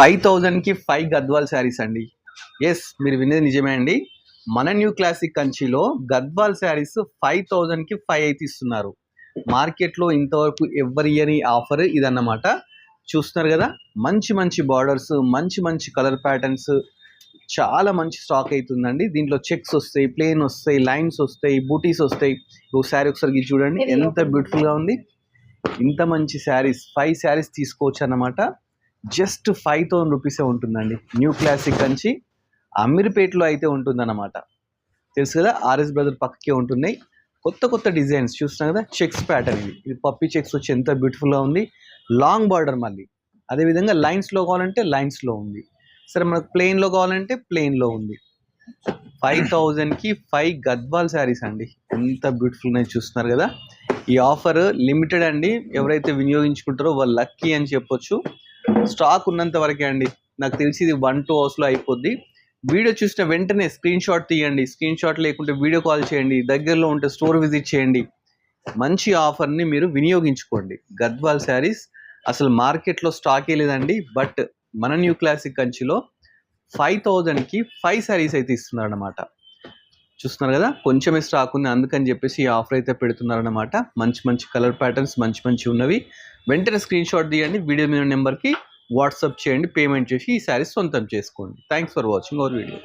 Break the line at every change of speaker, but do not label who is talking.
5,000కి 5 గద్వాల్ శారీస్ అండి. ఎస్, మీరు వినేది నిజమే అండి. మన న్యూ క్లాసిక్ కంచిలో గద్వాల్ శారీస్ 5,000కి 5 అయితే ఇస్తున్నారు. మార్కెట్లో ఇంతవరకు ఎవ్వరు ఇయ్యని ఆఫర్ ఇదన్నమాట. చూస్తున్నారు కదా, మంచి మంచి బార్డర్స్, మంచి మంచి కలర్ ప్యాటర్న్స్, చాలా మంచి స్టాక్ అవుతుందండి. దీంట్లో చెక్స్ వస్తాయి, ప్లేన్ వస్తాయి, లైన్స్ వస్తాయి, బూటీస్ వస్తాయి. ఓ శారీ ఒకసారి చూడండి ఎంత బ్యూటిఫుల్గా ఉంది. ఇంత మంచి శారీస్ 5 శారీస్ తీసుకోవచ్చు అన్నమాట. జస్ట్ 5,000 రూపీసే ఉంటుందండి. న్యూ క్లాసిక్ కంచి అమీర్పేటలో అయితే ఉంటుందన్నమాట. తెలుసు కదా, ఆర్ఎస్ బ్రదర్ పక్కకే ఉంటున్నాయి. కొత్త కొత్త డిజైన్స్ చూస్తున్నాం కదా, చెక్స్ ప్యాటర్న్ ఇది పప్పీ చెక్స్ వచ్చి ఎంత బ్యూటిఫుల్గా ఉంది. లాంగ్ బార్డర్ మళ్ళీ అదేవిధంగా లైన్స్లో కావాలంటే లైన్స్లో ఉంది. సరే, మనకు ప్లెయిన్లో కావాలంటే ప్లెయిన్లో ఉంది. 5,000కి 5 గద్వాల్ శారీస్ అండి. ఎంత బ్యూటిఫుల్ ఉన్నాయి చూస్తున్నారు కదా. ఈ ఆఫర్ లిమిటెడ్ అండి. ఎవరైతే వినియోగించుకుంటారో వాళ్ళు లక్కీ అని చెప్పొచ్చు. స్టాక్ ఉన్నంత వరకే అండి. నాకు తెలిసి ఇది 1-2 అవర్స్లో అయిపోద్ది. వీడియో చూసిన వెంటనే స్క్రీన్ షాట్ తీయండి. స్క్రీన్ షాట్ లేకుంటే వీడియో కాల్ చేయండి. దగ్గరలో ఉంటే స్టోర్ విజిట్ చేయండి. మంచి ఆఫర్ని మీరు వినియోగించుకోండి. గద్వాల్ శారీస్ అసలు మార్కెట్లో స్టాకే లేదండి. బట్ మన న్యూ క్లాసిక్ కంచిలో 5,000కి 5 శారీస్ అయితే ఇస్తున్నారు అన్నమాట. చూస్తున్నారు కదా, కొంచెమే స్టాక్ ఉంది, అందుకని చెప్పేసి ఈ ఆఫర్ అయితే పెడుతున్నారు అనమాట. మంచి మంచి కలర్ ప్యాటర్న్స్ మంచి మంచి ఉన్నవి. వెంటనే స్క్రీన్ షాట్ తీయండి, వీడియో మీద నెంబర్కి వాట్సాప్ చేయండి, పేమెంట్ చేసి ఈ శారీస్ సొంతం చేసుకోండి. Thanks for watching our video.